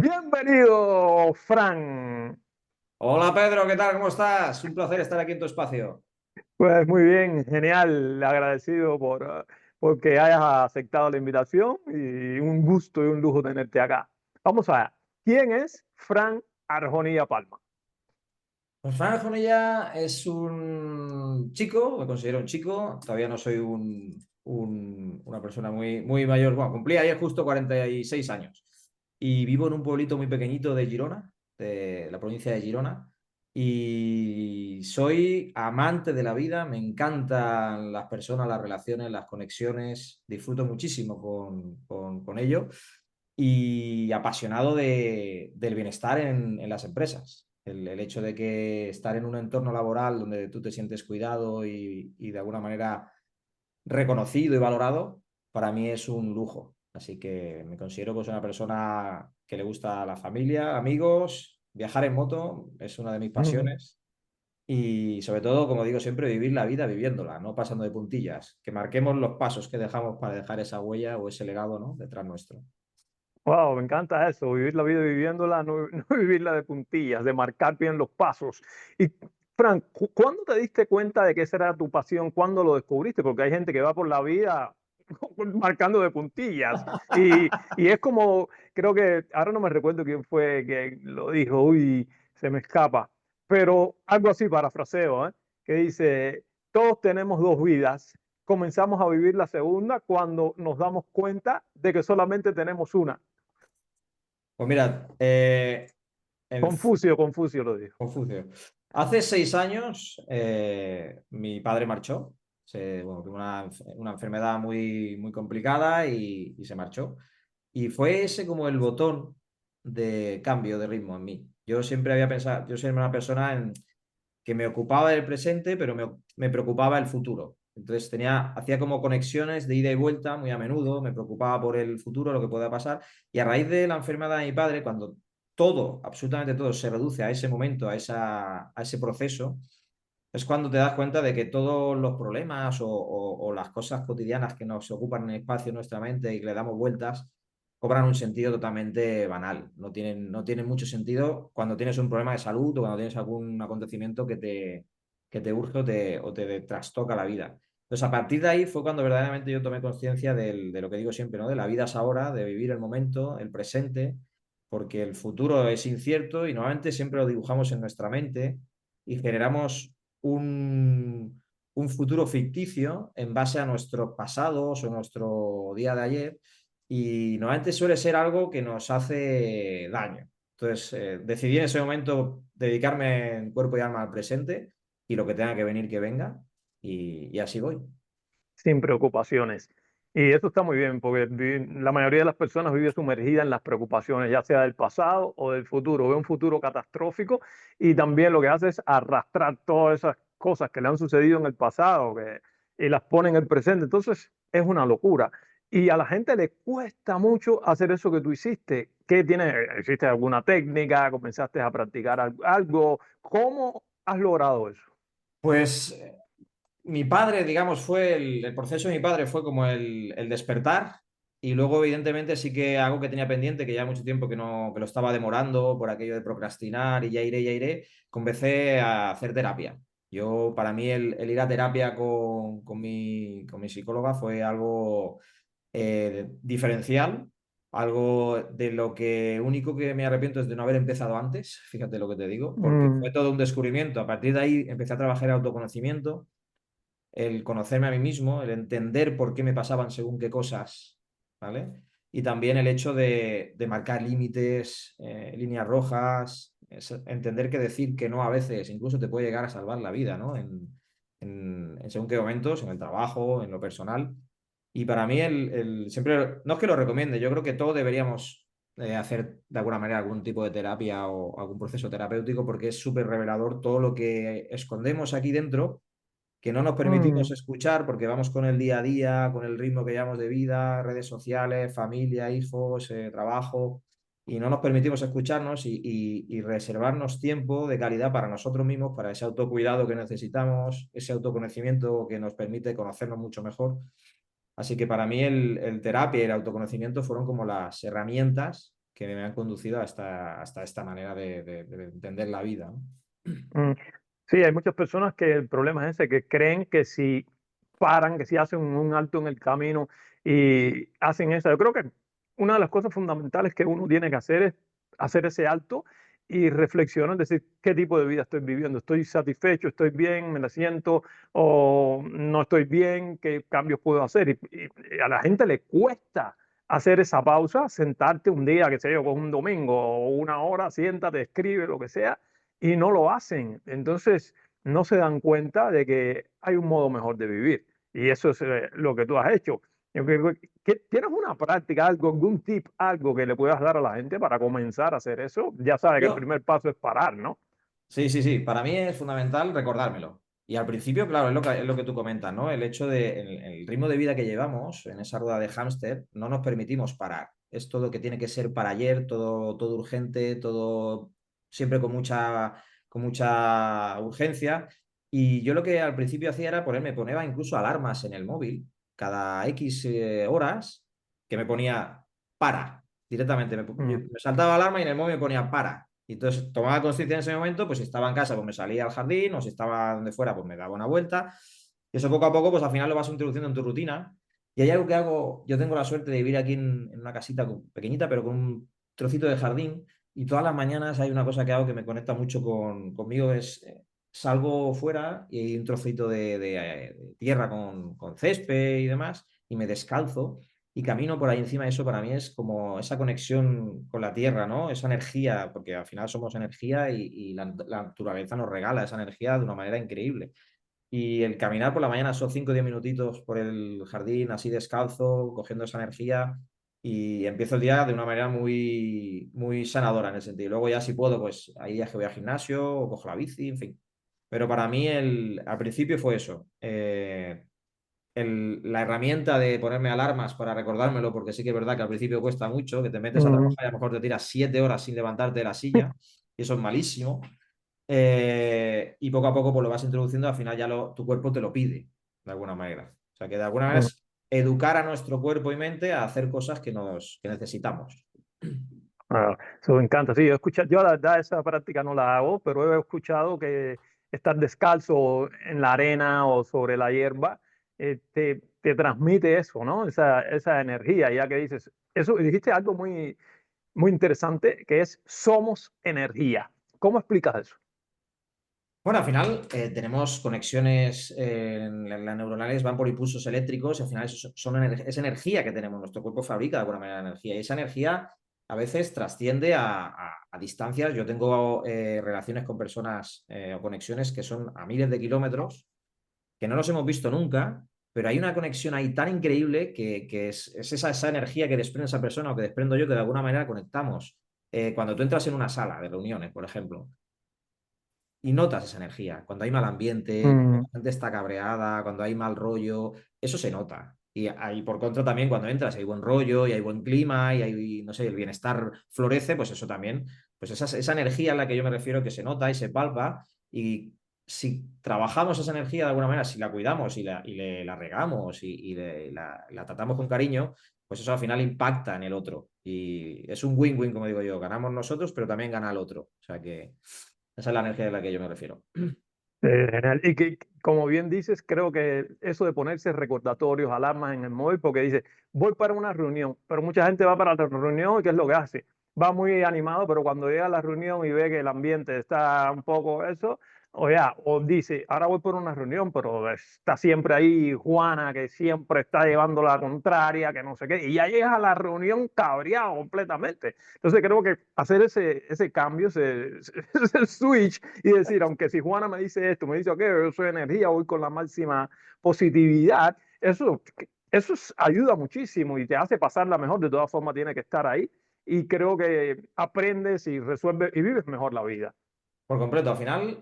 Bienvenido, Fran. Hola Pedro, ¿qué tal? ¿Cómo estás? Un placer estar aquí en tu espacio. Pues muy bien, genial, agradecido porque hayas aceptado la invitación y un gusto y un lujo tenerte acá. Vamos allá. ¿Quién es Fran Arjonilla Palma? Pues Fran Jonella es un chico, me considero un chico, todavía no soy una persona muy mayor, bueno, cumplí ayer justo 46 años y vivo en un pueblito muy pequeñito de Girona, de la provincia de Girona, y soy amante de la vida, me encantan las personas, las relaciones, las conexiones, disfruto muchísimo con ello y apasionado del bienestar en las empresas. El hecho de que estar en un entorno laboral donde tú te sientes cuidado y de alguna manera reconocido y valorado, para mí es un lujo. Así que me considero pues una persona que le gusta la familia, amigos, viajar en moto es una de mis Mm. pasiones. Y sobre todo, como digo siempre, vivir la vida viviéndola, no pasando de puntillas, que marquemos los pasos que dejamos para dejar esa huella o ese legado, ¿no?, detrás nuestro. Wow, me encanta eso, vivir la vida viviéndola, no, no vivirla de puntillas, de marcar bien los pasos. Y, Fran, ¿cuándo te diste cuenta de que esa era tu pasión? ¿Cuándo lo descubriste? Porque hay gente que va por la vida marcando de puntillas. Y es como, creo que, ahora no me recuerdo quién fue que lo dijo, uy, se me escapa, pero algo así, parafraseo, ¿eh? Que dice, todos tenemos dos vidas, comenzamos a vivir la segunda cuando nos damos cuenta de que solamente tenemos una. Pues mira, el Confucio lo dijo. Confucio. Hace 6 años mi padre marchó. Bueno, tuvo una enfermedad muy complicada y se marchó. Y fue ese como el botón de cambio de ritmo en mí. Yo siempre había pensado, yo soy una persona que me ocupaba del presente, pero me preocupaba el futuro. Entonces hacía como conexiones de ida y vuelta muy a menudo, me preocupaba por el futuro, lo que pueda pasar. Y a raíz de la enfermedad de mi padre, cuando todo, absolutamente todo, se reduce a ese momento, a ese proceso, es cuando te das cuenta de que todos los problemas o las cosas cotidianas que nos ocupan en el espacio en nuestra mente y que le damos vueltas, cobran un sentido totalmente banal. No tienen mucho sentido cuando tienes un problema de salud o cuando tienes algún acontecimiento que te urge o te trastoca la vida. Entonces, a partir de ahí fue cuando verdaderamente yo tomé conciencia de lo que digo siempre, ¿no? De la vida es ahora, de vivir el momento, el presente, porque el futuro es incierto y normalmente siempre lo dibujamos en nuestra mente y generamos un futuro ficticio en base a nuestros pasados o nuestro día de ayer y normalmente suele ser algo que nos hace daño. Entonces, decidí en ese momento dedicarme en cuerpo y alma al presente y lo que tenga que venir, que venga y así voy. Sin preocupaciones. Y eso está muy bien, porque la mayoría de las personas vive sumergida en las preocupaciones, ya sea del pasado o del futuro. Ve un futuro catastrófico y también lo que hace es arrastrar todas esas cosas que le han sucedido en el pasado y las pone en el presente. Entonces es una locura. Y a la gente le cuesta mucho hacer eso que tú hiciste. ¿Qué tienes? ¿Hiciste alguna técnica? ¿Comenzaste a practicar algo? ¿Cómo has logrado eso? Pues mi padre, digamos, el proceso de mi padre fue como el despertar y luego, evidentemente, sí que algo que tenía pendiente, que ya mucho tiempo que no, que lo estaba demorando por aquello de procrastinar y ya iré, comencé a hacer terapia. Para mí, el ir a terapia con mi psicóloga fue algo diferencial, algo de lo que único que me arrepiento es de no haber empezado antes, fíjate lo que te digo, porque fue Mm, todo un descubrimiento. A partir de ahí empecé a trabajar el autoconocimiento, el conocerme a mí mismo, el entender por qué me pasaban según qué cosas, ¿vale? Y también el hecho de marcar límites, líneas rojas, entender que decir que no a veces incluso te puede llegar a salvar la vida, ¿no? En según qué momentos, en el trabajo, en lo personal. Y para mí, siempre, no es que lo recomiende, yo creo que todos deberíamos hacer de alguna manera algún tipo de terapia o algún proceso terapéutico porque es súper revelador todo lo que escondemos aquí dentro que no nos permitimos mm. escuchar porque vamos con el día a día, con el ritmo que llevamos de vida, redes sociales, familia, hijos, trabajo, y no nos permitimos escucharnos y reservarnos tiempo de calidad para nosotros mismos, para ese autocuidado que necesitamos, ese autoconocimiento que nos permite conocernos mucho mejor. Así que para mí el terapia y el autoconocimiento fueron como las herramientas que me han conducido hasta esta manera de entender la vida, ¿no? Mm, sí, hay muchas personas que el problema es ese, que creen que si paran, que si hacen un alto en el camino y hacen eso. Yo creo que una de las cosas fundamentales que uno tiene que hacer es hacer ese alto y reflexionar, decir qué tipo de vida estoy viviendo. ¿Estoy satisfecho? ¿Estoy bien? ¿Me la siento? ¿O no estoy bien? ¿Qué cambios puedo hacer? Y a la gente le cuesta hacer esa pausa, sentarte un día, que sé yo, con un domingo o una hora, siéntate, escribe, lo que sea, y no lo hacen. Entonces, no se dan cuenta de que hay un modo mejor de vivir. Y eso es lo que tú has hecho. Yo creo ¿tienes una práctica, algo, algún tip, algo que le puedas dar a la gente para comenzar a hacer eso? Ya sabes que el Yo, primer paso es parar, ¿no? sí, sí, sí. Para mí es fundamental recordármelo. Y al principio, claro, es lo que tú comentas, ¿no? El hecho de el ritmo de vida que llevamos en esa rueda de hámster, no nos permitimos parar. Es todo que tiene que ser para ayer, todo urgente, todo siempre con mucha urgencia. Y yo lo que al principio hacía era ponía incluso alarmas en el móvil cada X horas que me ponía para directamente. Mm, Me saltaba la alarma y en el móvil me ponía para. Y entonces tomaba conciencia en ese momento, pues si estaba en casa, pues me salía al jardín, o si estaba donde fuera, pues me daba una vuelta. Y eso poco a poco, pues al final lo vas introduciendo en tu rutina. Y hay algo que hago, yo tengo la suerte de vivir aquí en una casita pequeñita, pero con un trocito de jardín. Y todas las mañanas hay una cosa que hago que me conecta mucho conmigo, es salgo fuera y hay un trocito de tierra con césped y demás, y me descalzo y camino por ahí encima. Eso para mí es como esa conexión con la tierra, ¿no? Esa energía, porque al final somos energía y la naturaleza nos regala esa energía de una manera increíble. Y el caminar por la mañana son 5 o 10 minutitos por el jardín, así descalzo, cogiendo esa energía, y empiezo el día de una manera muy, muy sanadora en ese sentido. Y luego ya si puedo, pues hay días que voy al gimnasio o cojo la bici, en fin. Pero para mí al principio fue eso. La herramienta de ponerme alarmas para recordármelo, porque sí que es verdad que al principio cuesta mucho, que te metes a mm, trabajar y a lo mejor te tiras 7 horas sin levantarte de la silla, y eso es malísimo. Y poco a poco pues lo vas introduciendo, al final ya tu cuerpo te lo pide, de alguna manera. O sea que de alguna manera mm. es educar a nuestro cuerpo y mente a hacer cosas que necesitamos. Ah, eso me encanta. Sí, yo la verdad esa práctica no la hago, pero he escuchado que estar descalzo en la arena o sobre la hierba te transmite eso, ¿no? Esa energía, ya que dices, eso, y dijiste algo muy, muy interesante, que es somos energía. ¿Cómo explicas eso? Bueno, al final tenemos conexiones, las neuronales van por impulsos eléctricos, y al final es energía que tenemos. Nuestro cuerpo fabrica de alguna manera energía, y esa energía a veces trasciende a distancias. Yo tengo relaciones con personas o conexiones que son a miles de kilómetros, que no los hemos visto nunca, pero hay una conexión ahí tan increíble que es esa energía que desprende esa persona o que desprendo yo, que de alguna manera conectamos. Cuando tú entras en una sala de reuniones, por ejemplo, y notas esa energía. Cuando hay mal ambiente, cuando Mm, la gente está cabreada, cuando hay mal rollo, eso se nota. Y ahí, por contra, también cuando entras hay buen rollo y hay buen clima y hay, no sé, el bienestar florece, pues eso también, pues esa energía a la que yo me refiero, que se nota y se palpa. Y si trabajamos esa energía de alguna manera, si la cuidamos la regamos y la tratamos con cariño, pues eso al final impacta en el otro. Y es un win-win, como digo yo. Ganamos nosotros, pero también gana el otro. O sea que esa es la energía a la que yo me refiero. genial. Y que, como bien dices, creo que eso de ponerse recordatorios, alarmas en el móvil, porque dice, voy para una reunión, pero mucha gente va para la reunión y ¿qué es lo que hace? Va muy animado, pero cuando llega a la reunión y ve que el ambiente está un poco eso, o dice, ahora voy por una reunión, pero está siempre ahí Juana, que siempre está llevando la contraria, que no sé qué, y ya llegas a la reunión cabreado completamente. Entonces creo que hacer ese cambio, ese switch, y decir, aunque si Juana me dice esto, me dice, ok, yo soy energía, voy con la máxima positividad, ayuda muchísimo y te hace pasarla mejor. De todas formas, tiene que estar ahí y creo que aprendes y resuelves y vives mejor la vida. Por completo, al final,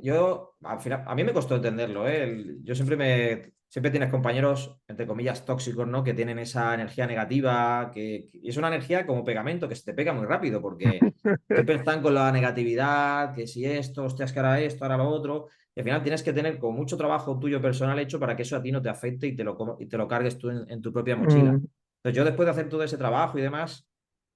a mí me costó entenderlo, ¿eh? Yo siempre tienes compañeros, entre comillas, tóxicos, ¿no? Que tienen esa energía negativa, y es una energía como pegamento que se te pega muy rápido, porque siempre están con la negatividad, que si esto, hostias, que ahora esto, ahora lo otro, y al final tienes que tener con mucho trabajo tuyo personal hecho para que eso a ti no te afecte y te lo cargues tú en tu propia mochila. Mm, Entonces yo, después de hacer todo ese trabajo y demás,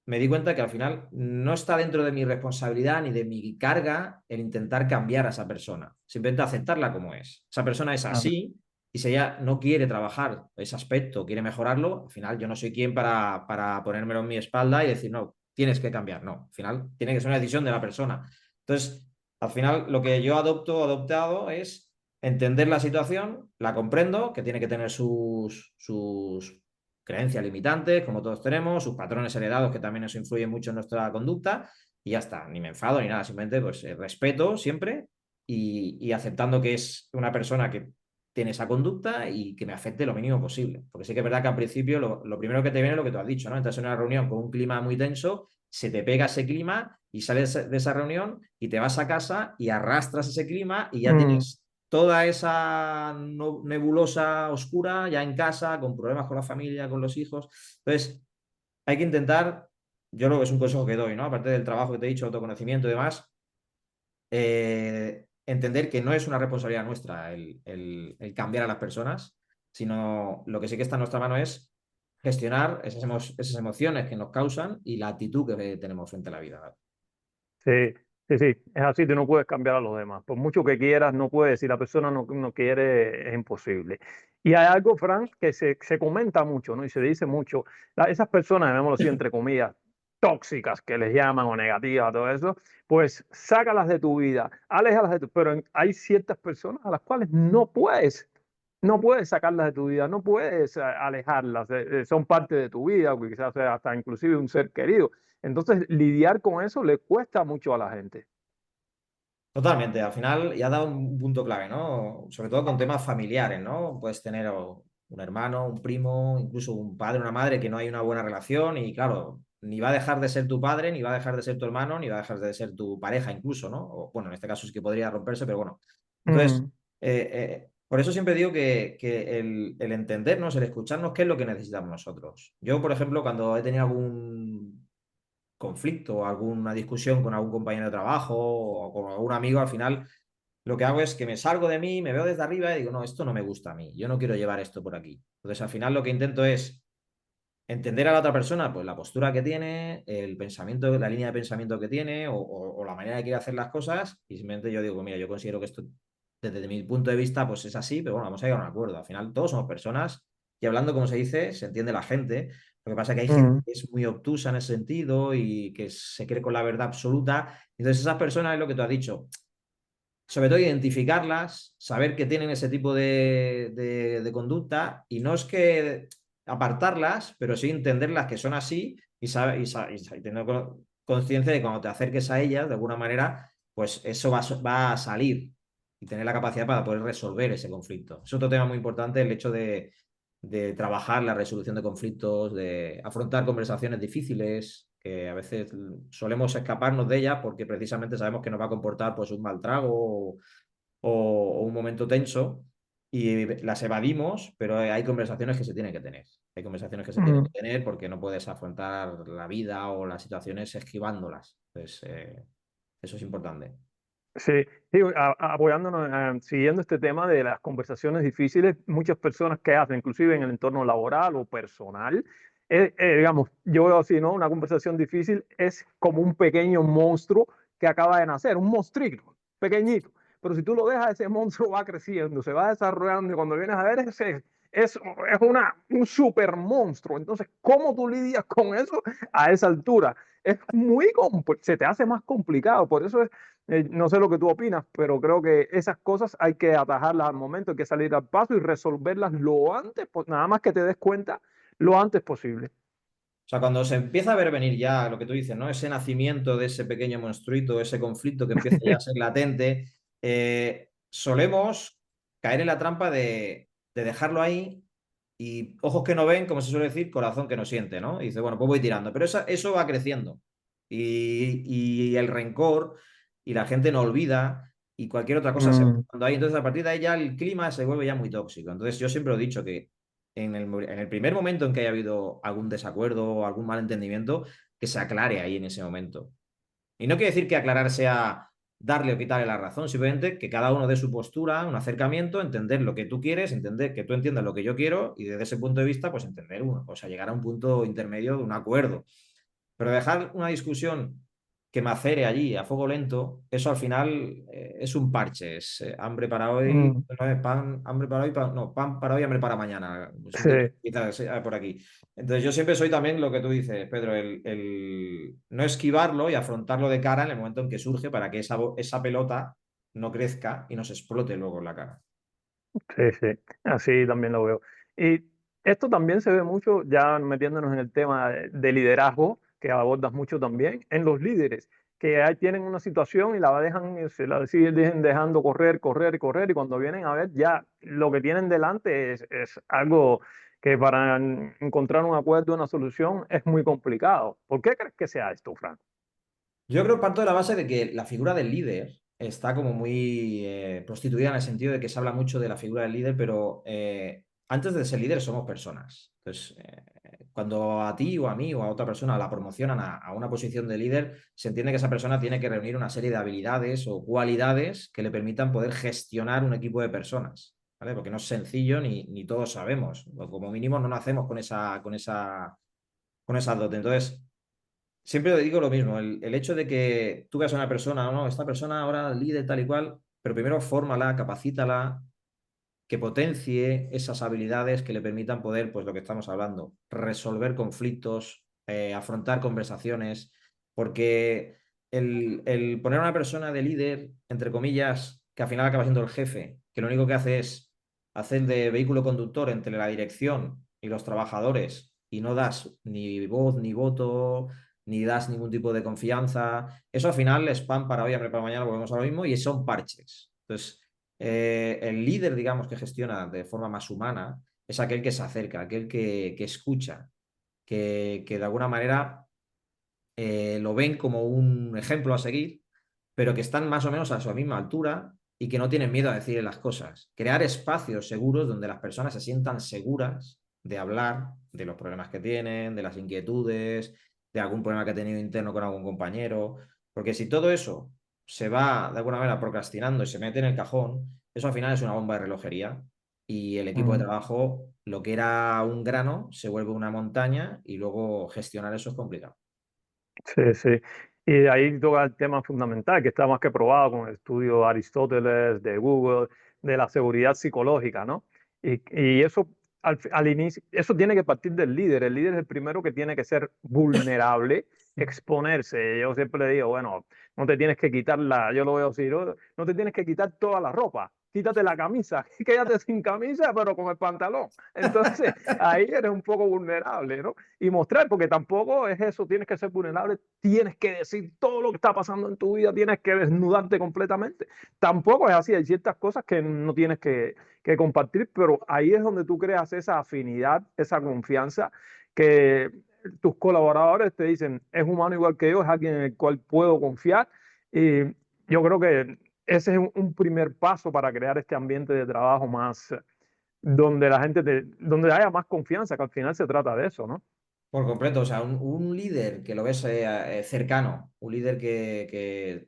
me di cuenta que al final no está dentro de mi responsabilidad ni de mi carga el intentar cambiar a esa persona, simplemente aceptarla como es. Esa persona es Ah, así y si ella no quiere trabajar ese aspecto, quiere mejorarlo, al final yo no soy quien para ponérmelo en mi espalda y decir, no, tienes que cambiar. No, al final tiene que ser una decisión de la persona. Entonces, al final lo que yo adoptado es entender la situación, la comprendo, que tiene que tener sus creencias limitantes, como todos tenemos, sus patrones heredados, que también eso influye mucho en nuestra conducta, y ya está, ni me enfado ni nada, simplemente pues respeto siempre y aceptando que es una persona que tiene esa conducta y que me afecte lo mínimo posible. Porque sí que es verdad que al principio lo primero que te viene es lo que tú has dicho, ¿no? Entras en una reunión con un clima muy tenso, se te pega ese clima y sales de esa reunión y te vas a casa y arrastras ese clima y ya mm, tienes toda esa nebulosa oscura ya en casa, con problemas con la familia, con los hijos. Entonces, hay que intentar, yo lo que es un consejo que doy, ¿no? Aparte del trabajo que te he dicho, autoconocimiento y demás, entender que no es una responsabilidad nuestra el cambiar a las personas, sino lo que sí que está en nuestra mano es gestionar esas emociones que nos causan y la actitud que tenemos frente a la vida. sí, sí, sí, es así, tú no puedes cambiar a los demás. Por mucho que quieras, no puedes. Si la persona no quiere, es imposible. Y hay algo, Frank, que se comenta mucho, ¿no? Y se dice mucho, esas personas, llamémoslo así, entre comillas, tóxicas que les llaman o negativas, todo eso, pues sácalas de tu vida, aléjalas de tu... Pero hay ciertas personas a las cuales no puedes sacarlas de tu vida, no puedes alejarlas, son parte de tu vida, o quizás sea hasta inclusive un ser querido. Entonces, lidiar con eso le cuesta mucho a la gente. Totalmente, al final ya ha dado un punto clave, ¿no? Sobre todo con temas familiares, ¿no? Puedes tener un hermano, un primo, incluso un padre, una madre que no hay una buena relación y claro, ni va a dejar de ser tu padre, ni va a dejar de ser tu hermano, ni va a dejar de ser tu pareja incluso, ¿no? O bueno, en este caso sí que podría romperse, pero bueno. Entonces, Mm, por eso siempre digo que el entendernos, el escucharnos, qué es lo que necesitamos nosotros. Yo, por ejemplo, cuando he tenido algún conflicto o alguna discusión con algún compañero de trabajo o con algún amigo, al final lo que hago es que me salgo de mí, me veo desde arriba y digo, no, esto no me gusta a mí, yo no quiero llevar esto por aquí. Entonces, al final lo que intento es entender a la otra persona, pues la postura que tiene, el pensamiento, la línea de pensamiento que tiene o la manera que quiere hacer las cosas y simplemente yo digo, mira, yo considero que esto desde mi punto de vista pues es así, pero bueno, vamos a llegar a un acuerdo. Al final todos somos personas y hablando como se dice, se entiende la gente. Lo que pasa es que hay gente mm, que es muy obtusa en ese sentido y que se cree con la verdad absoluta. Entonces esas personas es lo que tú has dicho, sobre todo identificarlas, saber que tienen ese tipo de conducta y no es que apartarlas, pero sí entenderlas que son así y tener conciencia de que cuando te acerques a ellas, de alguna manera, pues eso va a salir y tener la capacidad para poder resolver ese conflicto. Es otro tema muy importante, el hecho de trabajar la resolución de conflictos, de afrontar conversaciones difíciles, que a veces solemos escaparnos de ellas porque precisamente sabemos que nos va a comportar pues un mal trago o un momento tenso y las evadimos, pero hay conversaciones que se tienen que tener. Hay conversaciones que se tienen que mm. tener porque no puedes afrontar la vida o las situaciones esquivándolas. Entonces, eso es importante. Sí, sí, apoyándonos, siguiendo este tema de las conversaciones difíciles, muchas personas que hacen, inclusive en el entorno laboral o personal, digamos, yo veo así, ¿no? Una conversación difícil es como un pequeño monstruo que acaba de nacer, un monstruito, pequeñito. Pero si tú lo dejas, ese monstruo va creciendo, se va desarrollando y cuando vienes a ver, es un super monstruo. Entonces, ¿cómo tú lidias con eso a esa altura? Se te hace más complicado, por eso no sé lo que tú opinas, pero creo que esas cosas hay que atajarlas al momento, hay que salir al paso y resolverlas lo antes, nada más que te des cuenta lo antes posible. O sea, cuando se empieza a ver venir ya lo que tú dices, ¿no? Ese nacimiento de ese pequeño monstruito, ese conflicto que empieza ya a ser latente, solemos caer en la trampa de dejarlo ahí y ojos que no ven, como se suele decir, corazón que no siente, ¿no? Y dice, bueno, pues voy tirando. Pero eso va creciendo. Y el rencor y la gente no olvida y cualquier otra cosa se va Mm, quedando ahí. Entonces, a partir de ahí ya el clima se vuelve ya muy tóxico. Entonces, yo siempre he dicho que en el primer momento en que haya habido algún desacuerdo o algún malentendimiento, que se aclare ahí en ese momento. Y no quiere decir que aclarar sea darle o quitarle la razón, simplemente que cada uno dé su postura, un acercamiento, entender lo que tú quieres, entender que tú entiendas lo que yo quiero y desde ese punto de vista, pues entender, o sea, llegar a un punto intermedio de un acuerdo. Pero dejar una discusión que macere allí a fuego lento, eso al final es un parche, es hambre para hoy, Mm, no es pan, hambre para hoy, no, pan para hoy, hambre para mañana. Es un sí. dicho quizás por aquí. Entonces yo siempre soy también lo que tú dices, Pedro, no esquivarlo y afrontarlo de cara en el momento en que surge para que esa pelota no crezca y nos explote luego en la cara. Sí, sí, así también lo veo. Y esto también se ve mucho, ya metiéndonos en el tema de liderazgo, que abordas mucho también, en los líderes, que ahí tienen una situación y la dejan, se la siguen dejando correr, correr, correr, y cuando vienen a ver ya lo que tienen delante es algo que para encontrar un acuerdo, una solución, es muy complicado. ¿Por qué crees que sea esto, Frank? Yo creo que parto de la base de que la figura del líder está como muy prostituida en el sentido de que se habla mucho de la figura del líder, pero antes de ser líder somos personas. Entonces, cuando a ti o a mí o a otra persona la promocionan a una posición de líder, se entiende que esa persona tiene que reunir una serie de habilidades o cualidades que le permitan poder gestionar un equipo de personas, ¿vale? Porque no es sencillo ni todos sabemos, o como mínimo no nacemos con esa dote. Entonces, siempre digo lo mismo, el hecho de que tú veas a una persona, no, esta persona ahora líder tal y cual, pero primero fórmala, capacítala, que potencie esas habilidades que le permitan poder, pues lo que estamos hablando, resolver conflictos, afrontar conversaciones, porque el poner a una persona de líder, entre comillas, que al final acaba siendo el jefe, que lo único que hace es hacer de vehículo conductor entre la dirección y los trabajadores y no das ni voz ni voto, ni das ningún tipo de confianza, eso al final es pan para hoy, hambre para mañana, volvemos a lo mismo y son parches. Entonces, el líder, digamos, que gestiona de forma más humana es aquel que se acerca, aquel que escucha, que de alguna manera lo ven como un ejemplo a seguir, pero que están más o menos a su misma altura y que no tienen miedo a decir las cosas. Crear espacios seguros donde las personas se sientan seguras de hablar de los problemas que tienen, de las inquietudes, de algún problema que ha tenido interno con algún compañero. Porque si todo eso se va de alguna manera procrastinando y se mete en el cajón, eso al final es una bomba de relojería y el equipo de Mm. trabajo, lo que era un grano, se vuelve una montaña y luego gestionar eso es complicado. Sí, sí. Y de ahí toca el tema fundamental, que está más que probado con el estudio de Aristóteles, de Google, de la seguridad psicológica, ¿no? Y eso al inicio, eso tiene que partir del líder. El líder es el primero que tiene que ser vulnerable, exponerse. Yo siempre le digo, bueno, no te tienes que quitar yo lo veo así, no te tienes que quitar toda la ropa. Quítate la camisa, quédate sin camisa, pero con el pantalón. Entonces, ahí eres un poco vulnerable, ¿no? Y mostrar, porque tampoco es eso, tienes que ser vulnerable, tienes que decir todo lo que está pasando en tu vida, tienes que desnudarte completamente. Tampoco es así, hay ciertas cosas que no tienes que compartir, pero ahí es donde tú creas esa afinidad, esa confianza, que tus colaboradores te dicen, es humano igual que yo, es alguien en el cual puedo confiar. Y yo creo que ese es un primer paso para crear este ambiente de trabajo más, donde la gente, donde haya más confianza, que al final se trata de eso, ¿no? Por completo, o sea, un líder que lo ves cercano, un líder que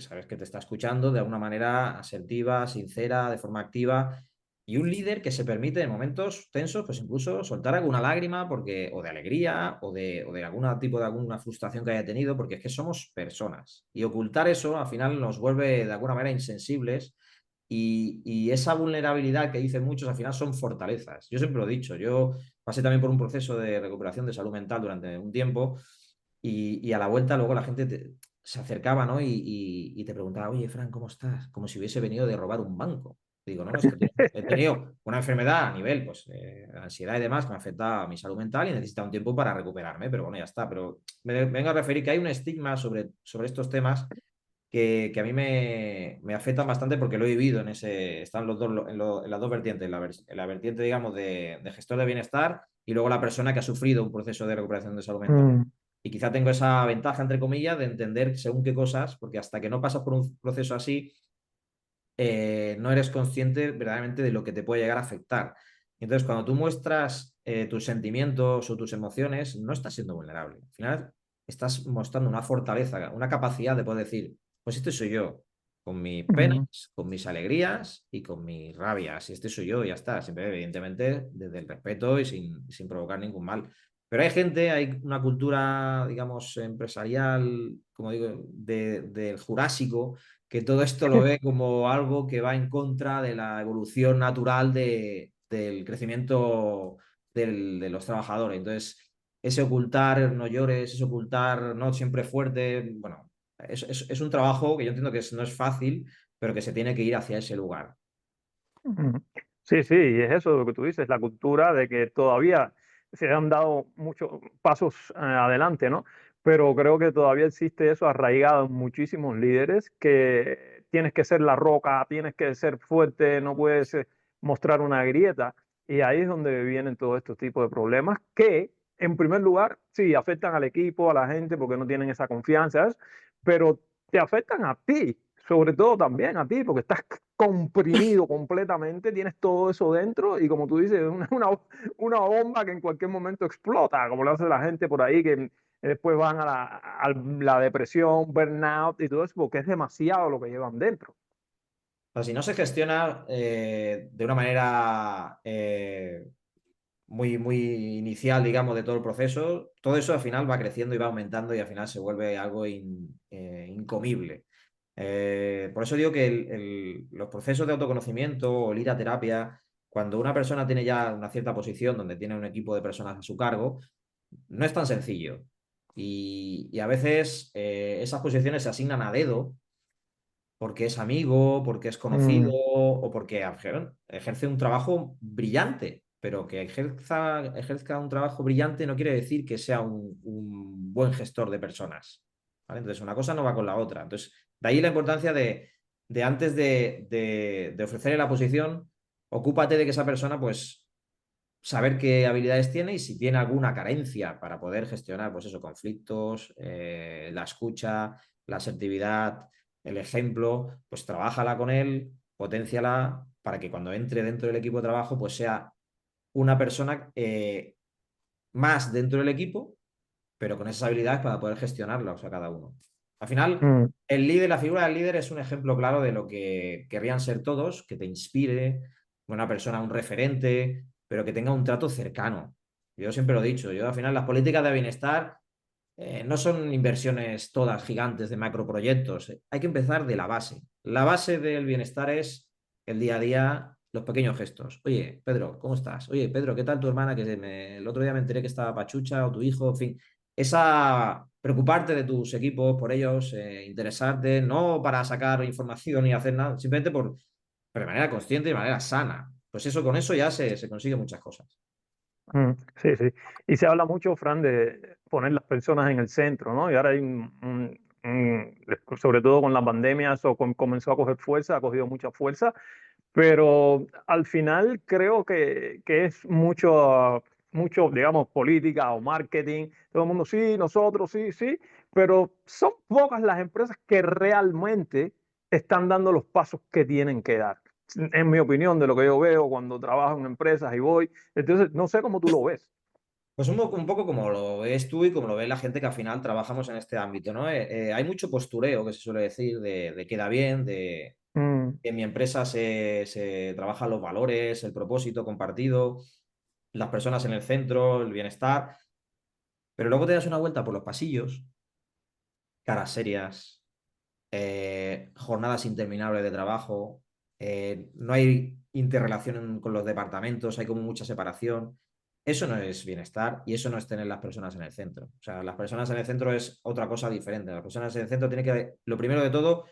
sabes que te está escuchando de alguna manera asertiva, sincera, de forma activa, y un líder que se permite en momentos tensos, pues incluso soltar alguna lágrima o de alegría o de algún tipo de alguna frustración que haya tenido, porque es que somos personas. Y ocultar eso al final nos vuelve de alguna manera insensibles y esa vulnerabilidad que dicen muchos al final son fortalezas. Yo siempre lo he dicho, yo pasé también por un proceso de recuperación de salud mental durante un tiempo y a la vuelta luego la gente se acercaba, ¿no? Y te preguntaba, oye, Fran, ¿cómo estás? Como si hubiese venido de robar un banco. Digo, no, no, es que he tenido una enfermedad a nivel, pues, ansiedad y demás que me afecta a mi salud mental y necesita un tiempo para recuperarme, pero bueno, ya está. Pero me vengo a referir que hay un estigma sobre estos temas que a mí me afectan bastante porque lo he vivido están los dos, en las dos vertientes, en la vertiente, digamos, de gestor de bienestar y luego la persona que ha sufrido un proceso de recuperación de salud mental. Mm, Y quizá tengo esa ventaja, entre comillas, de entender según qué cosas, porque hasta que no pasas por un proceso así, no eres consciente verdaderamente de lo que te puede llegar a afectar. Entonces, cuando tú muestras tus sentimientos o tus emociones, no estás siendo vulnerable. Al final, estás mostrando una fortaleza, una capacidad de poder decir, pues este soy yo, con mis mm. penas, con mis alegrías y con mis rabias. Y este soy yo, y ya está. Siempre, evidentemente, desde el respeto y sin provocar ningún mal. Pero hay gente, hay una cultura, digamos, empresarial, como digo, del Jurásico, que todo esto lo ve como algo que va en contra de la evolución natural del crecimiento de los trabajadores. Entonces, ese ocultar, no llores, ese ocultar, no siempre fuerte, bueno, es un trabajo que yo entiendo que no es fácil, pero que se tiene que ir hacia ese lugar. Ujú. Sí, sí, y es eso lo que tú dices, la cultura de que todavía se han dado muchos pasos adelante, ¿no? Pero creo que todavía existe eso arraigado en muchísimos líderes, que tienes que ser la roca, tienes que ser fuerte, no puedes mostrar una grieta. Y ahí es donde vienen todos estos tipos de problemas que, en primer lugar, sí, afectan al equipo, a la gente, porque no tienen esa confianza, ¿sabes? Pero te afectan a ti, sobre todo también a ti, porque estás comprimido completamente, tienes todo eso dentro y como tú dices, es una bomba que en cualquier momento explota, como lo hace la gente por ahí que después van a la depresión, burnout y todo eso, porque es demasiado lo que llevan dentro. O sea, si no se gestiona de una manera muy inicial, digamos, de todo el proceso, todo eso al final va creciendo y va aumentando y al final se vuelve algo incomible. Por eso digo que los procesos de autoconocimiento o el ir a terapia, cuando una persona tiene ya una cierta posición donde tiene un equipo de personas a su cargo, no es tan sencillo. Y a veces esas posiciones se asignan a dedo porque es amigo, porque es conocido Mm, o porque ejerce un trabajo brillante, pero que ejerza un trabajo brillante no quiere decir que sea un buen gestor de personas. ¿Vale? Entonces, una cosa no va con la otra. Entonces, de ahí la importancia de antes de ofrecerle la posición, ocúpate de que esa persona, pues, saber qué habilidades tiene y si tiene alguna carencia para poder gestionar, pues eso, conflictos, la escucha, la asertividad, el ejemplo, pues trabájala con él, potenciala para que cuando entre dentro del equipo de trabajo, pues sea una persona más dentro del equipo, pero con esas habilidades para poder gestionarla, o sea, cada uno. Al final, mm, el líder, la figura del líder es un ejemplo claro de lo que querrían ser todos, que te inspire, una persona, un referente, pero que tenga un trato cercano. Yo siempre lo he dicho, yo al final las políticas de bienestar no son inversiones todas gigantes de macroproyectos, hay que empezar de la base. La base del bienestar es el día a día, los pequeños gestos. Oye, Pedro, ¿cómo estás? Oye, Pedro, ¿qué tal tu hermana? El otro día me enteré que estaba pachucha o tu hijo, en fin. Esa preocuparte de tus equipos por ellos, interesarte, no para sacar información ni hacer nada, simplemente pero de manera consciente y de manera sana. Pues eso, con eso ya se consigue muchas cosas. sí, sí. Y se habla mucho, Fran, de poner las personas en el centro, ¿no? Y ahora hay sobre todo con la pandemia, eso comenzó a coger fuerza, ha cogido mucha fuerza. Pero al final creo que es mucho, digamos, política o marketing. Todo el mundo, sí, nosotros, sí, sí, pero son pocas las empresas que realmente están dando los pasos que tienen que dar. En mi opinión, de lo que yo veo cuando trabajo en empresas y voy. Entonces, no sé cómo tú lo ves. Pues un poco como lo ves tú y como lo ve la gente que al final trabajamos en este ámbito, ¿no? Hay mucho postureo que se suele decir de queda bien, de Mm, que en mi empresa se trabajan los valores, el propósito compartido, las personas en el centro, el bienestar, pero luego te das una vuelta por los pasillos, caras serias, jornadas interminables de trabajo, no hay interrelación con los departamentos, hay como mucha separación. Eso no es bienestar y eso no es tener las personas en el centro. O sea, las personas en el centro es otra cosa diferente. Las personas en el centro tienen que, lo primero de todo,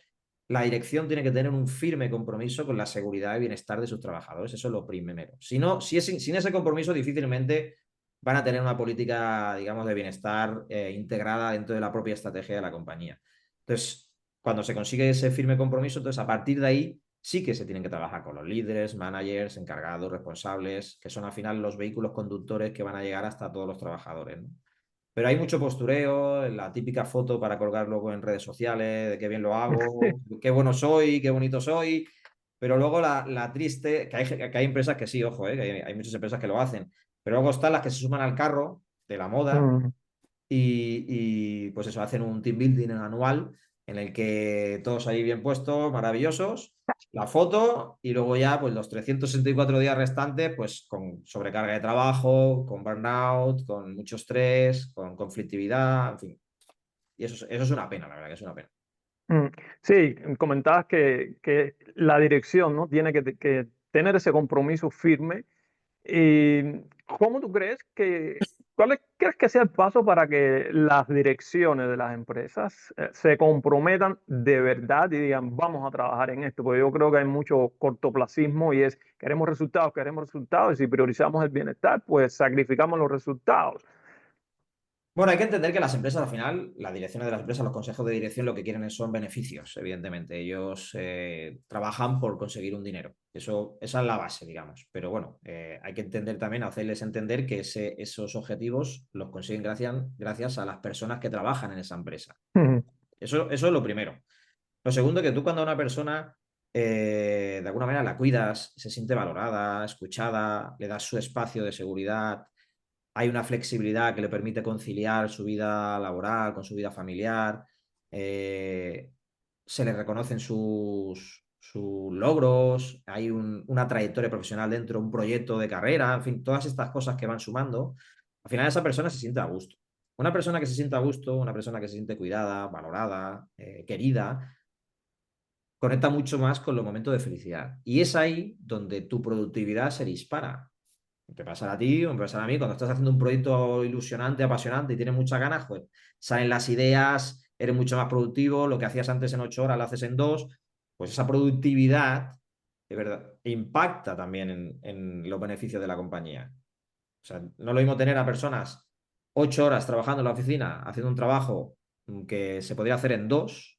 la dirección tiene que tener un firme compromiso con la seguridad y bienestar de sus trabajadores. Eso es lo primero. Si no, si es, sin ese compromiso, difícilmente van a tener una política, digamos, de bienestar integrada dentro de la propia estrategia de la compañía. Entonces, cuando se consigue ese firme compromiso, entonces a partir de ahí sí que se tienen que trabajar con los líderes, managers, encargados, responsables, que son al final los vehículos conductores que van a llegar hasta todos los trabajadores, ¿no? Pero hay mucho postureo, la típica foto para colgar luego en redes sociales, de qué bien lo hago, qué bueno soy, qué bonito soy. Pero luego la triste, que hay empresas que sí, ojo, que hay muchas empresas que lo hacen. Pero luego están las que se suman al carro de la moda mm, pues eso, hacen un team building anual en el que todos ahí bien puestos, maravillosos, la foto y luego ya pues los 364 días restantes pues con sobrecarga de trabajo, con burnout, con mucho estrés, con conflictividad, en fin. Y eso es una pena, la verdad que es una pena. Mm, sí, comentabas que la dirección, ¿no? Tiene que tener ese compromiso firme. ¿Y cómo tú crees crees que sea el paso para que las direcciones de las empresas se comprometan de verdad y digan, vamos a trabajar en esto? Porque yo creo que hay mucho cortoplacismo y es, queremos resultados, y si priorizamos el bienestar, pues sacrificamos los resultados. Bueno, hay que entender que las empresas al final, las direcciones de las empresas, los consejos de dirección lo que quieren son beneficios, evidentemente. Ellos trabajan por conseguir un dinero. Esa es la base, digamos. Pero bueno, hay que entender también, hacerles entender que esos objetivos los consiguen gracias a las personas que trabajan en esa empresa. Eso es lo primero. Lo segundo, que tú cuando a una persona de alguna manera la cuidas, se siente valorada, escuchada, le das su espacio de seguridad, hay una flexibilidad que le permite conciliar su vida laboral con su vida familiar, eh, se le reconocen sus logros, hay una trayectoria profesional dentro de un proyecto de carrera, en fin, todas estas cosas que van sumando, al final esa persona se siente a gusto. Una persona que se siente a gusto, una persona que se siente cuidada, valorada, querida, conecta mucho más con los momentos de felicidad. Y es ahí donde tu productividad se dispara. Te pasará a ti o me pasará a mí, cuando estás haciendo un proyecto ilusionante, apasionante y tienes muchas ganas, pues salen las ideas, eres mucho más productivo, lo que hacías antes en 8 horas lo haces en 2, pues esa productividad, de verdad, impacta también en los beneficios de la compañía. O sea, no es lo mismo tener a personas 8 horas trabajando en la oficina, haciendo un trabajo que se podría hacer en 2,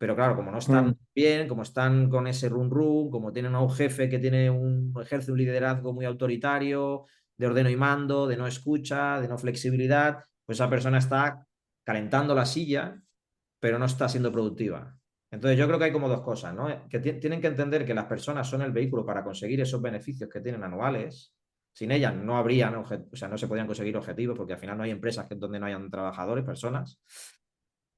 pero claro, como no están Mm, bien, como están con ese run run, como tienen a un jefe que ejerce un liderazgo muy autoritario, de ordeno y mando, de no escucha, de no flexibilidad, pues esa persona está calentando la silla, pero no está siendo productiva. Entonces yo creo que hay como dos cosas, ¿no? Que tienen que entender que las personas son el vehículo para conseguir esos beneficios que tienen anuales. Sin ellas no habrían, o sea, no se podían conseguir objetivos porque al final no hay empresas donde no hayan trabajadores, personas.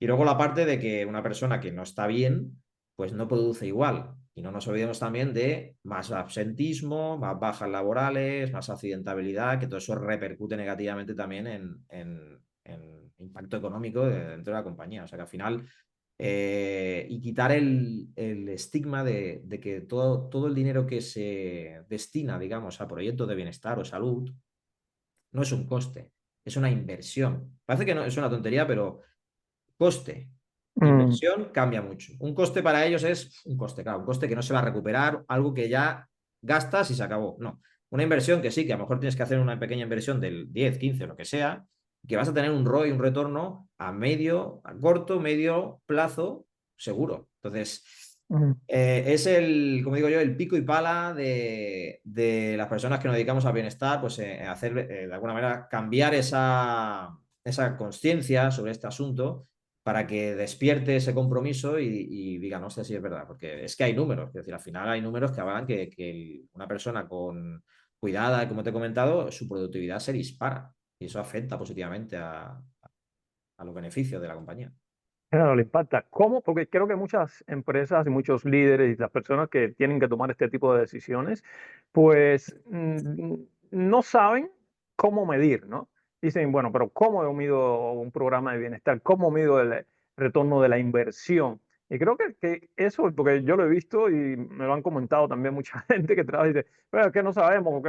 Y luego la parte de que una persona que no está bien, pues no produce igual. Y no nos olvidemos también de más absentismo, más bajas laborales, más accidentabilidad, que todo eso repercute negativamente también en impacto económico dentro de la compañía. O sea que al final, y quitar el estigma de que todo el dinero que se destina, digamos, a proyectos de bienestar o salud, no es un coste, es una inversión. Parece que no es una tontería, pero coste, mm, inversión cambia mucho. Un coste para ellos es un coste, claro, un coste que no se va a recuperar, algo que ya gastas y se acabó. No, una inversión que sí, que a lo mejor tienes que hacer una pequeña inversión del 10, 15, lo que sea, que vas a tener un ROI, un retorno a corto, medio plazo, seguro. Entonces, mm. es como digo yo, el pico y pala de las personas que nos dedicamos al bienestar, pues hacer de alguna manera cambiar esa conciencia sobre este asunto para que despierte ese compromiso y diga, no sé si es verdad, porque es que hay números, es decir, al final hay números que avalan que una persona con cuidada, como te he comentado, su productividad se dispara y eso afecta positivamente a los beneficios de la compañía. Claro, le impacta. ¿Cómo? Porque creo que muchas empresas y muchos líderes y las personas que tienen que tomar este tipo de decisiones, pues no saben cómo medir, ¿no? Dicen, bueno, pero ¿cómo mido un programa de bienestar? ¿Cómo mido el retorno de la inversión? Y creo que eso, porque yo lo he visto y me lo han comentado también mucha gente que trabaja y dice, pero es que no sabemos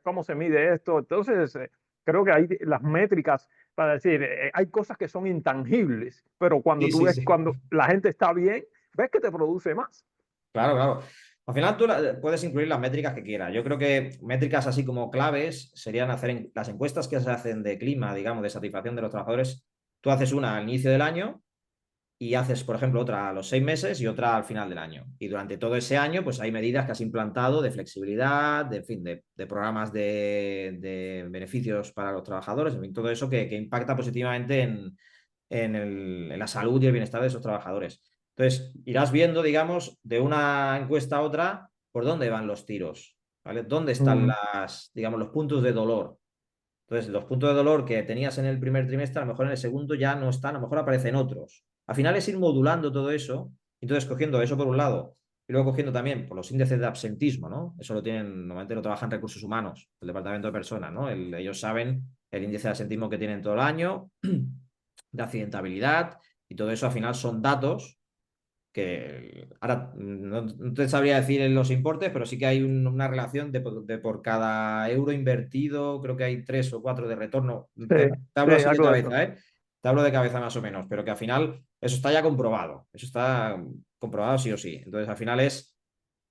cómo se mide esto. Entonces, creo que hay las métricas para decir, hay cosas que son intangibles, pero cuando Sí, tú sí, ves, sí. cuando la gente está bien, ves que te produce más. Claro, claro. Al final tú puedes incluir las métricas que quieras. Yo creo que métricas así como claves serían hacer las encuestas que se hacen de clima, digamos, de satisfacción de los trabajadores. Tú haces una al inicio del año y haces, por ejemplo, otra a los 6 meses y otra al final del año. Y durante todo ese año, pues hay medidas que has implantado de flexibilidad, de, en fin, de programas de beneficios para los trabajadores, en fin, todo eso que impacta positivamente en la salud y el bienestar de esos trabajadores. Entonces, irás viendo, digamos, de una encuesta a otra, por dónde van los tiros, ¿vale? ¿Dónde están Mm, digamos, los puntos de dolor? Entonces, los puntos de dolor que tenías en el primer trimestre, a lo mejor en el segundo ya no están, a lo mejor aparecen otros. Al final es ir modulando todo eso, entonces cogiendo eso por un lado, y luego cogiendo también por los índices de absentismo, ¿no? Eso lo tienen, normalmente lo trabajan recursos humanos, el departamento de personas, ¿no? Ellos saben el índice de absentismo que tienen todo el año, de accidentabilidad, y todo eso al final son datos que ahora no te sabría decir en los importes, pero sí que hay una relación de por cada euro invertido, creo que hay 3 o 4 de retorno. Sí, Te sí, hablo así de algo de eso. cabeza, ¿eh? Te hablo de cabeza más o menos, pero que al final eso está ya comprobado, eso está comprobado sí o sí. Entonces al final es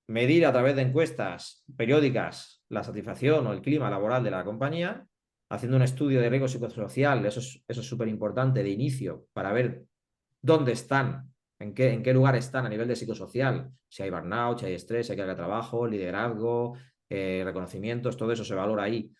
medir a través de encuestas periódicas la satisfacción o el clima laboral de la compañía, haciendo un estudio de riesgo psicosocial, eso es súper importante de inicio para ver dónde están, en qué lugar están a nivel de psicosocial, si hay burnout, si hay estrés, si hay carga de trabajo, liderazgo, reconocimientos, todo eso se valora ahí.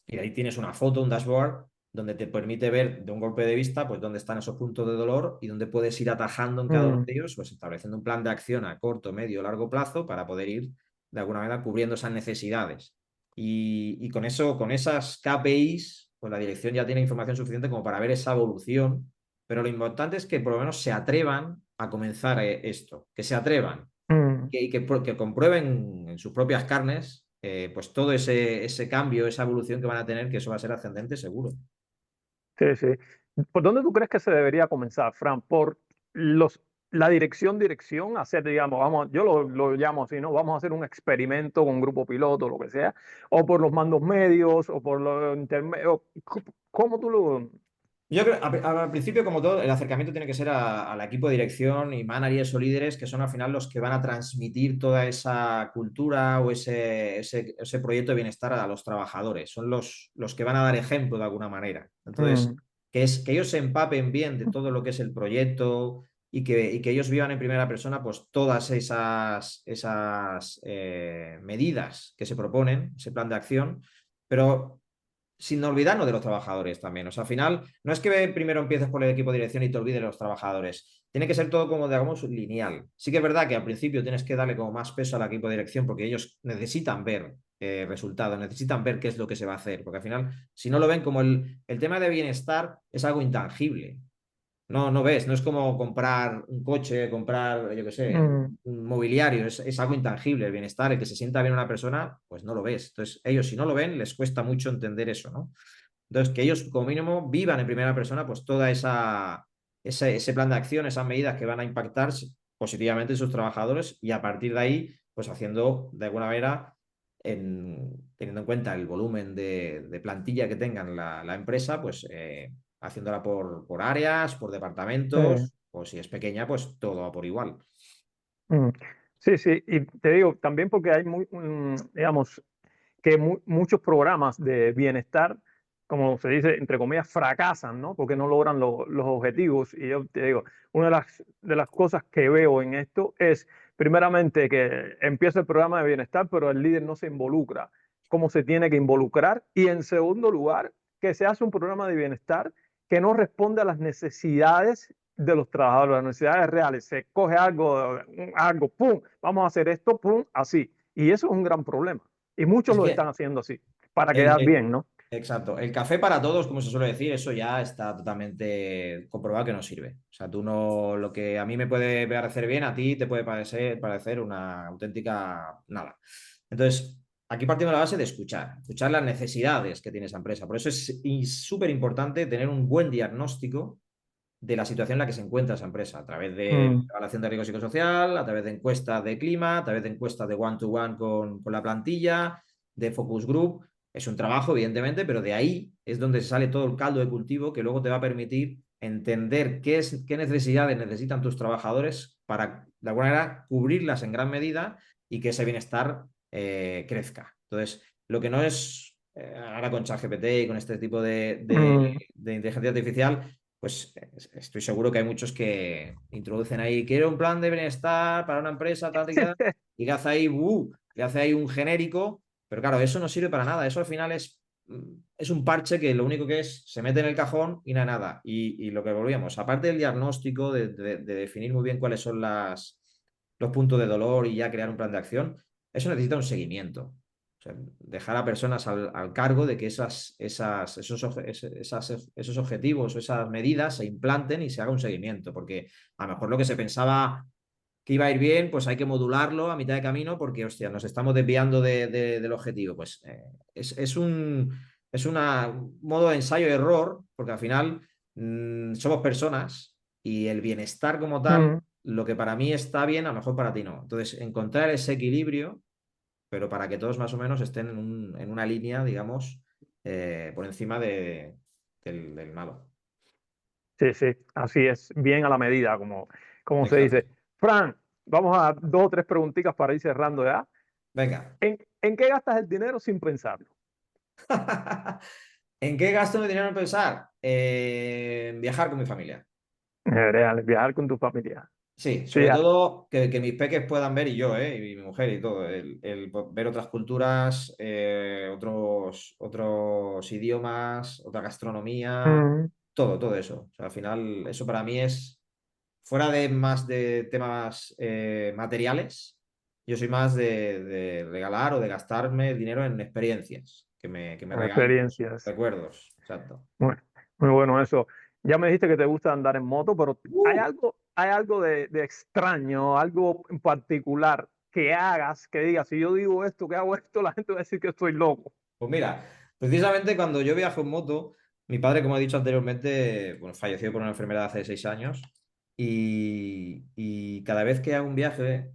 Y de ahí tienes una foto, un dashboard, donde te permite ver de un golpe de vista pues dónde están esos puntos de dolor y dónde puedes ir atajando en cada uno Mm, de ellos, pues estableciendo un plan de acción a corto, medio, largo plazo para poder ir de alguna manera cubriendo esas necesidades. Y con eso, con esas KPIs, pues la dirección ya tiene información suficiente como para ver esa evolución, pero lo importante es que por lo menos se atrevan a comenzar esto, que se atrevan mm. que comprueben en sus propias carnes pues todo ese cambio, esa evolución que van a tener, que eso va a ser ascendente seguro. Sí, sí. ¿Por dónde tú crees que se debería comenzar, Fran? ¿Por los, la dirección, hacer, digamos, vamos, yo lo llamo así, ¿no? Vamos a hacer un experimento con un grupo piloto, lo que sea, o por los mandos medios, o por los intermedios? ¿Cómo tú lo...? Yo creo, al principio, como todo, el acercamiento tiene que ser al equipo de dirección y managers o líderes que son al final los que van a transmitir toda esa cultura o ese proyecto de bienestar a los trabajadores. Son los que van a dar ejemplo de alguna manera. Entonces, Mm, que ellos se empapen bien de todo lo que es el proyecto y que ellos vivan en primera persona pues todas esas medidas que se proponen, ese plan de acción, pero sin olvidarnos de los trabajadores también. O sea, al final, no es que primero empieces por el equipo de dirección y te olvides de los trabajadores. Tiene que ser todo como, digamos, lineal. Sí que es verdad que al principio tienes que darle como más peso al equipo de dirección porque ellos necesitan ver resultados, necesitan ver qué es lo que se va a hacer. Porque al final, si no lo ven como el tema de bienestar es algo intangible. No, no ves, no es como comprar un coche, comprar, yo qué sé, mm, un mobiliario, es algo intangible, el bienestar, el que se sienta bien una persona, pues no lo ves. Entonces, ellos si no lo ven, les cuesta mucho entender eso, ¿no? Entonces, que ellos como mínimo vivan en primera persona, pues toda ese plan de acción, esas medidas que van a impactar positivamente en sus trabajadores y a partir de ahí, pues haciendo de alguna manera, teniendo en cuenta el volumen de plantilla que tengan la empresa, pues haciéndola por áreas, por sí. departamentos, o si es pequeña, pues todo va por igual. Mm. Sí, sí, y te digo, también porque hay digamos, que muchos programas de bienestar, como se dice, entre comillas, fracasan, ¿no? Porque no logran los objetivos. Y yo te digo, una de las cosas que veo en esto es, primeramente, que empieza el programa de bienestar, pero el líder no se involucra como se tiene que involucrar. Y en segundo lugar, que se hace un programa de bienestar que no responde a las necesidades de los trabajadores, las necesidades reales. Se coge algo, pum, vamos a hacer esto, pum, así. Y eso es un gran problema. Y muchos Es lo que están haciendo así, para el, quedar el- bien, ¿no? exacto, el café para todos, como se suele decir, eso ya está totalmente comprobado que no sirve. O sea, tú no, lo que a mí me puede parecer bien, a ti te puede parecer una auténtica nada. Entonces, aquí partimos de la base de escuchar las necesidades que tiene esa empresa. Por eso es súper importante tener un buen diagnóstico de la situación en la que se encuentra esa empresa, a través de Mm, evaluación de riesgo psicosocial, a través de encuestas de clima, a través de encuestas de one-to-one con la plantilla, de focus group. Es un trabajo, evidentemente, pero de ahí es donde se sale todo el caldo de cultivo que luego te va a permitir entender qué necesidades necesitan tus trabajadores para, de alguna manera, cubrirlas en gran medida y que ese bienestar crezca. Entonces, lo que no es, ahora con ChatGPT y con este tipo mm, de inteligencia artificial, pues estoy seguro que hay muchos que introducen ahí, quiero un plan de bienestar para una empresa, tal y que hace ahí un genérico, pero claro, eso no sirve para nada, eso al final es un parche que lo único que es, se mete en el cajón y nada. Y lo que volvíamos, aparte del diagnóstico, de definir muy bien cuáles son los puntos de dolor y ya crear un plan de acción, eso necesita un seguimiento. O sea, dejar a personas al cargo de que esos objetivos o esas medidas se implanten y se haga un seguimiento, porque a lo mejor lo que se pensaba que iba a ir bien, pues hay que modularlo a mitad de camino porque, hostia, nos estamos desviando del objetivo. Pues es un modo de ensayo y error, porque al final somos personas y el bienestar como tal, Mm, lo que para mí está bien, a lo mejor para ti no. Entonces, encontrar ese equilibrio, pero para que todos más o menos estén en una línea, digamos, por encima del malo. sí, sí, así es, bien a la medida, como se Exacto. dice. Fran, vamos a dos o tres preguntitas para ir cerrando ya. Venga. ¿En qué gastas el dinero sin pensarlo? ¿En qué gasto mi dinero en pensar? En viajar con mi familia. Real, viajar con tu familia. Sí, Sí, sobre todo que mis peques puedan ver, y yo, y mi mujer y todo, ver otras culturas, otros idiomas, otra gastronomía, mm, todo eso. O sea, al final, eso para mí es, fuera de más de temas materiales, yo soy más de regalar o de gastarme el dinero en experiencias que me regalen experiencias. recuerdos. Exacto. Muy, muy bueno eso. Ya me dijiste que te gusta andar en moto, pero Uh, hay algo de extraño, algo en particular que hagas, que digas, si yo digo esto, que hago esto, la gente va a decir que estoy loco. Pues mira, precisamente cuando yo viajo en moto, mi padre, como he dicho anteriormente, bueno, falleció por una enfermedad hace 6 años y cada vez que hago un viaje,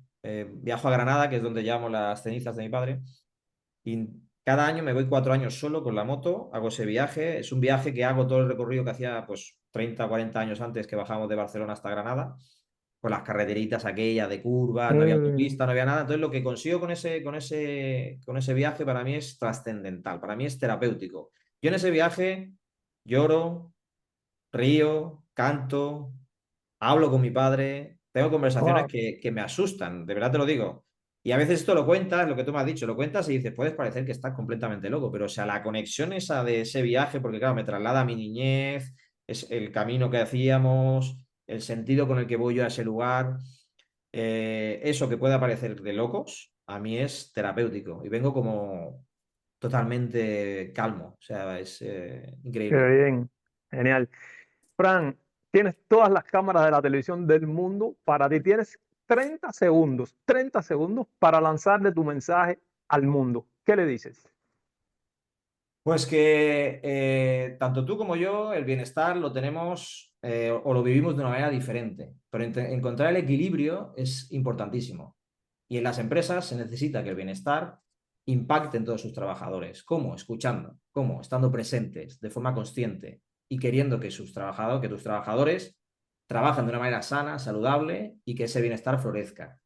viajo a Granada, que es donde llevamos las cenizas de mi padre, y cada año me voy 4 años solo con la moto, hago ese viaje, es un viaje que hago todo el recorrido que hacía pues 30, 40 años antes que bajábamos de Barcelona hasta Granada, con las carreteritas aquellas de curvas, no había Mm, autopista, no había nada. Entonces, lo que consigo con ese viaje para mí es trascendental, para mí es terapéutico. Yo en ese viaje lloro, río, canto, hablo con mi padre, tengo conversaciones wow, que me asustan, de verdad te lo digo. Y a veces esto lo cuentas, lo que tú me has dicho, lo cuentas y dices, puedes parecer que estás completamente loco, pero o sea, la conexión esa de ese viaje, porque claro, me traslada a mi niñez, es el camino que hacíamos, el sentido con el que voy yo a ese lugar, eso que puede parecer de locos, a mí es terapéutico y vengo como totalmente calmo, o sea, es qué increíble. bien, genial. Fran, tienes todas las cámaras de la televisión del mundo para ti. Tienes 30 segundos para lanzarle tu mensaje al mundo. ¿Qué le dices? Pues que tanto tú como yo el bienestar lo tenemos o lo vivimos de una manera diferente, pero encontrar el equilibrio es importantísimo. Y en las empresas se necesita que el bienestar impacte en todos sus trabajadores. ¿Cómo? Escuchando. ¿Cómo? Estando presentes de forma consciente y queriendo que que tus trabajadores trabajen de una manera sana, saludable y que ese bienestar florezca.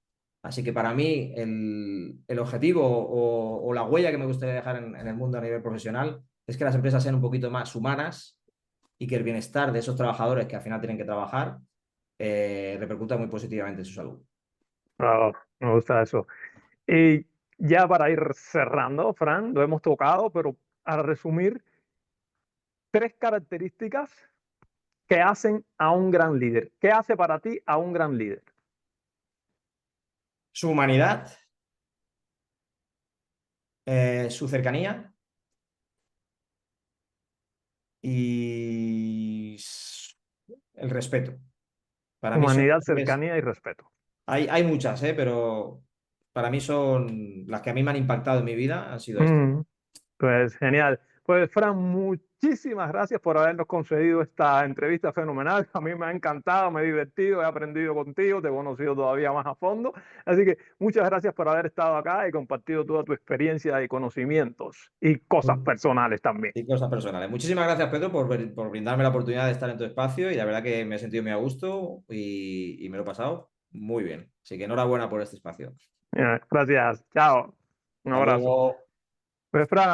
Así que para mí el objetivo o la huella que me gustaría dejar en el mundo a nivel profesional es que las empresas sean un poquito más humanas y que el bienestar de esos trabajadores que al final tienen que trabajar repercuta muy positivamente en su salud. Ah, me gusta eso. Y ya para ir cerrando, Fran, lo hemos tocado, pero a resumir, tres características que hacen a un gran líder. ¿Qué hace para ti a un gran líder? Su humanidad, su cercanía y el respeto. Para mí son Humanidad, tres. cercanía y respeto. Hay muchas, pero para mí son las que a mí me han impactado en mi vida, han sido estas. Mm, pues genial. Pues Fran, muchísimas gracias por habernos concedido esta entrevista fenomenal. A mí me ha encantado, me he divertido, he aprendido contigo, te he conocido todavía más a fondo. Así que muchas gracias por haber estado acá y compartido toda tu experiencia y conocimientos y cosas personales también. Y cosas personales. Muchísimas gracias, Pedro, por brindarme la oportunidad de estar en tu espacio y la verdad que me he sentido muy a gusto y me lo he pasado muy bien. Así que enhorabuena por este espacio. Gracias. Chao. Un Hasta abrazo. luego. Pues Fran,